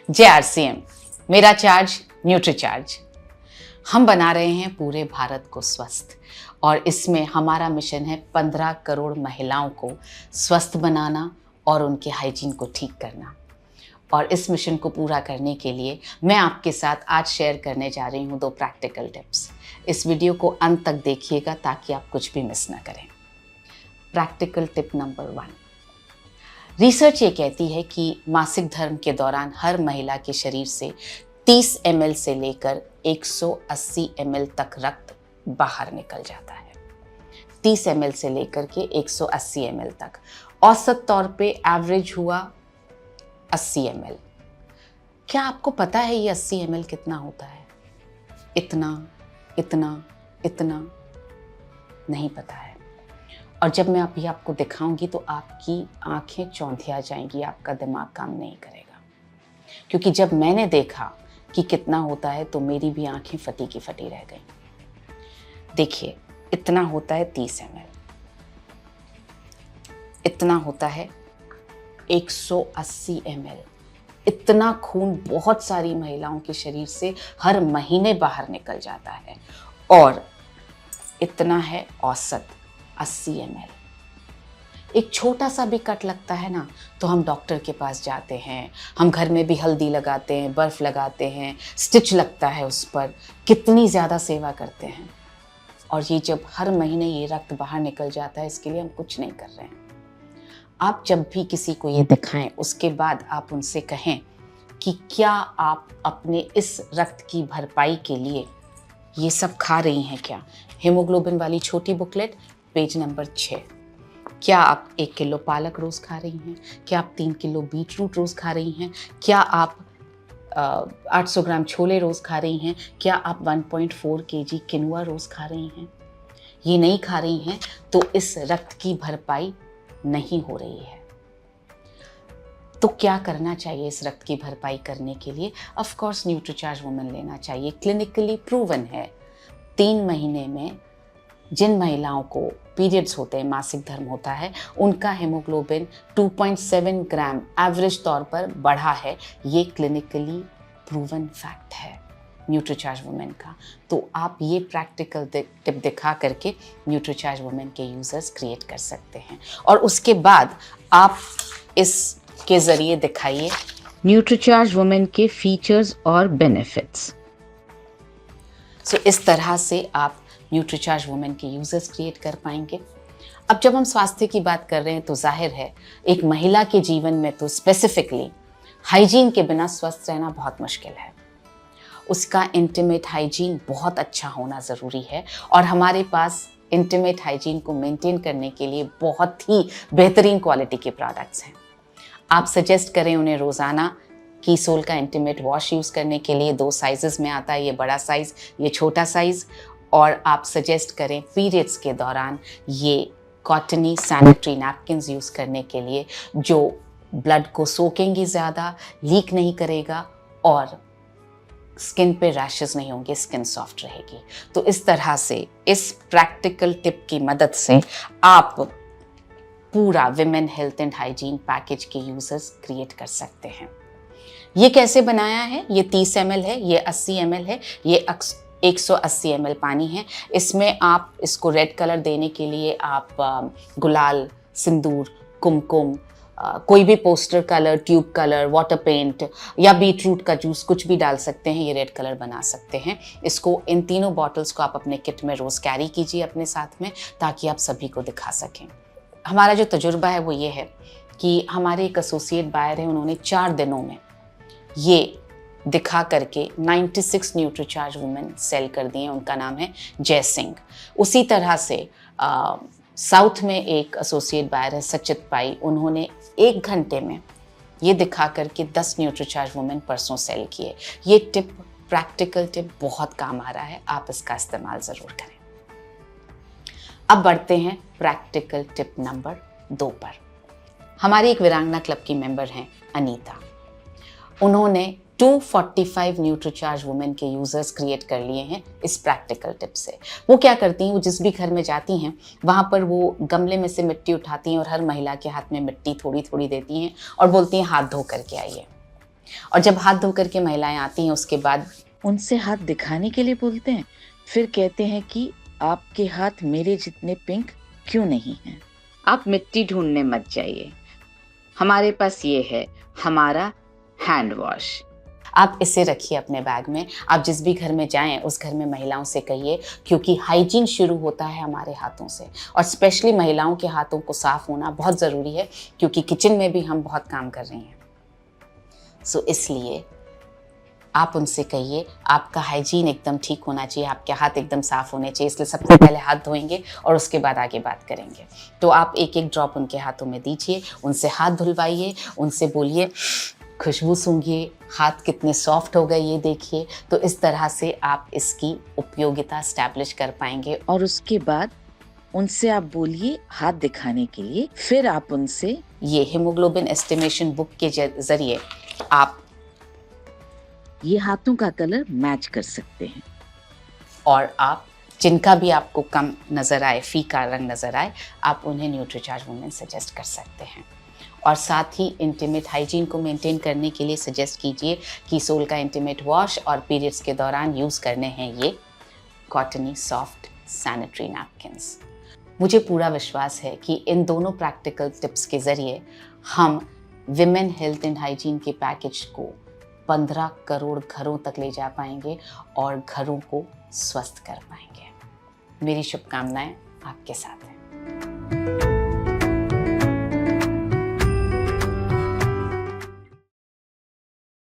जय आरसीएम। मेरा charge Nutricharge. हम बना रहे हैं पूरे भारत को स्वस्थ और इसमें हमारा मिशन है 15 करोड़ महिलाओं को स्वस्थ बनाना और उनके हाइजीन को ठीक करना। और इस मिशन को पूरा करने के लिए मैं आपके साथ आज शेयर करने जा रही हूँ 2 प्रैक्टिकल टिप्स। इस वीडियो को अंत तक देखिएगा ताकि आप कुछ भी मिस ना करें। Practical tip number 1। रिसर्च ये कहती है कि मासिक धर्म के दौरान हर महिला के शरीर से 30 ml से लेकर 180 ml तक रक्त बाहर निकल जाता है। 30 ml से लेकर के 180 ml तक। औसत तौर पे एवरेज हुआ 80 ml। क्या आपको पता है ये 80 ml कितना होता है? इतना इतना इतना नहीं पता है। और जब मैं अभी आपको दिखाऊंगी तो आपकी आंखें चौंधिया जाएंगी, आपका दिमाग काम नहीं करेगा। क्योंकsich जब मैंने देखा कि कितना होता है तो मेरी भी आंखें फटी की फटी रह गई। देखिए, इतना होता है 30 ml, इतना होता है 180 ml। इतना खून बहुत सारी महिलाओं के शरीर से हर महीने बाहर निकल जाता है। और इतना है औसत 80 ml। एक छोटा सा भी कट लगता है ना तो हम डॉक्टर के पास जाते हैं, हम घर में भी हल्दी लगाते हैं, बर्फ लगाते हैं, स्टिच लगता है उस पर, कितनी ज़्यादा सेवा करते हैं। और ये जब हर महीने ये रक्त बाहर निकल जाता है, इसके लिए हम कुछ नहीं कर रहे हैं। आप जब भी किसी को ये दिखाएं उसके बाद आप उनसे कहें कि क्या आप अपने इस रक्त की भरपाई के लिए ये सब खा रही हैं क्या? हीमोग्लोबिन वाली छोटी बुकलेट पेज नंबर 6। क्या आप 1 किलो पालक रोज़ खा रही हैं? क्या आप 3 किलो बीट रूट रोज़ खा रही हैं? क्या आप 800 ग्राम छोले रोज़ खा रही हैं? क्या आप 1.4 kg किनुआ रोज़ खा रही हैं? ये नहीं खा रही हैं तो इस रक्त की भरपाई नहीं हो रही है। तो क्या करना चाहिए इस रक्त की भरपाई करने के लिए? ऑफ कोर्स न्यूट्रीचार्ज वुमेन लेना चाहिए। क्लिनिकली प्रूवन है 3 महीने में जिन महिलाओं को पीरियड्स होते हैं, मासिक धर्म होता है, उनका हेमोग्लोबिन 2.7 ग्राम एवरेज तौर पर बढ़ा है। ये क्लिनिकली प्रूवन फैक्ट है न्यूट्रीचार्ज वुमेन का। तो आप ये प्रैक्टिकल टिप दिखा करके न्यूट्रीचार्ज वुमेन के यूजर्स क्रिएट कर सकते हैं। और उसके बाद आप इसके ज़रिए दिखाइए न्यूट्रीचार्ज वुमेन के फीचर्स और बेनिफिट्स। सो इस तरह से आप न्यूट्रीचार्ज वुमेन के यूजर्स क्रिएट कर पाएंगे। अब जब हम स्वास्थ्य की बात कर रहे हैं तो जाहिर है एक महिला के जीवन में तो स्पेसिफिकली हाइजीन के बिना स्वस्थ रहना बहुत मुश्किल है। उसका इंटीमेट हाइजीन बहुत अच्छा होना ज़रूरी है और हमारे पास इंटीमेट हाइजीन को मेंटेन करने के लिए बहुत ही बेहतरीन क्वालिटी के प्रोडक्ट्स हैं। आप सजेस्ट करें उन्हें रोज़ाना कीसोल का इंटीमेट वॉश यूज़ करने के लिए। 2 साइजेस में आता है, ये बड़ा साइज़, ये छोटा साइज़। और आप सजेस्ट करें पीरियड्स के दौरान ये कॉटनी सैनिटरी नैपकिन्स यूज़ करने के लिए, जो ब्लड को सोखेंगी ज़्यादा, लीक नहीं करेगा और स्किन पे रैशेस नहीं होंगे, स्किन सॉफ्ट रहेगी। तो इस तरह से इस प्रैक्टिकल टिप की मदद से आप पूरा women health and hygiene package के यूजर्स क्रिएट कर सकते हैं। ये कैसे बनाया है? ये 30 ml है, ये 80 ml है, ये 180 ml पानी है। इसमें आप इसको रेड कलर देने के लिए आप गुलाल, सिंदूर, कुमकुम, कोई भी poster colour, tube colour, water paint या बीटरूट का जूस कुछ भी डाल सकते हैं। ये रेड कलर बना सकते हैं। इसको इन तीनों बॉटल्स को आप अपने किट में रोज़ कैरी कीजिए अपने साथ में, ताकि आप सभी को दिखा सकें। हमारा जो तजुर्बा है वो ये है कि हमारे एक एसोसिएट बायर हैं, उन्होंने 4 दिनों में ये दिखा करके 96 न्यूट्रीचार्ज वुमेन सेल कर दिए। उनका नाम है जय सिंह। उसी तरह से साउथ में एक एसोसिएट बायर है सचित पाई, उन्होंने 1 घंटे में ये दिखा करके 10 न्यूट्रीचार्ज वुमेन परसों सेल किए। ये टिप, प्रैक्टिकल टिप बहुत काम आ रहा है, आप इसका इस्तेमाल ज़रूर करें। अब बढ़ते हैं प्रैक्टिकल टिप नंबर 2 पर। हमारी एक वीरांगना क्लब की मेंबर हैं अनीता। उन्होंने 245 न्यूट्रीचार्ज वुमेन के यूजर्स क्रिएट कर लिए हैं इस प्रैक्टिकल टिप से। वो क्या करती हैं, वो जिस भी घर में जाती हैं वहाँ पर वो गमले में से मिट्टी उठाती हैं और हर महिला के हाथ में मिट्टी थोड़ी थोड़ी देती हैं और बोलती हैं हाथ धो करके आइए। और जब हाथ धो करके महिलाएं आती हैं उसके बाद उनसे हाथ दिखाने के लिए बोलते हैं, फिर कहते हैं कि आपके हाथ मेरे जितने पिंक क्यों नहीं हैं। आप मिट्टी ढूंढने मत जाइए, हमारे पास ये है, हमारा हैंड वॉश। आप इसे रखिए अपने बैग में। आप जिस भी घर में जाएं उस घर में महिलाओं से कहिए, क्योंकि हाइजीन शुरू होता है हमारे हाथों से, और स्पेशली महिलाओं के हाथों को साफ होना बहुत ज़रूरी है, क्योंकि किचन में भी हम बहुत काम कर रही हैं। सो इसलिए आप उनसे कहिए आपका हाइजीन एकदम ठीक होना चाहिए, आपके हाथ एकदम साफ होने चाहिए, इसलिए सबसे पहले हाथ धोएंगे और उसके बाद आगे बात करेंगे। तो आप एक एक ड्रॉप उनके हाथों में दीजिए, उनसे हाथ धुलवाइए, उनसे बोलिए खुशबू सूंघिए, हाथ कितने सॉफ्ट हो गए ये देखिए। तो इस तरह से आप इसकी उपयोगिता स्टैब्लिश कर पाएंगे। और उसके बाद उनसे आप बोलिए हाथ दिखाने के लिए, फिर आप उनसे ये हीमोग्लोबिन एस्टिमेशन बुक के जरिए आप ये हाथों का कलर मैच कर सकते हैं। और आप जिनका भी आपको कम नज़र आए, फीका रंग नज़र आए, आप उन्हें न्यूट्रीचार्ज वुमेन सजेस्ट कर सकते हैं। और साथ ही इंटीमेट हाइजीन को मेंटेन करने के लिए सजेस्ट कीजिए कि सोल का इंटीमेट वॉश और पीरियड्स के दौरान यूज़ करने हैं ये कॉटनी सॉफ्ट सैनिटरी नैपकिन्स। मुझे पूरा विश्वास है कि इन दोनों प्रैक्टिकल टिप्स के ज़रिए हम विमेन हेल्थ एंड हाइजीन के पैकेज को 15 करोड़ घरों तक ले जा पाएंगे और घरों को स्वस्थ कर पाएंगे। मेरी शुभकामनाएं आपके साथ हैं।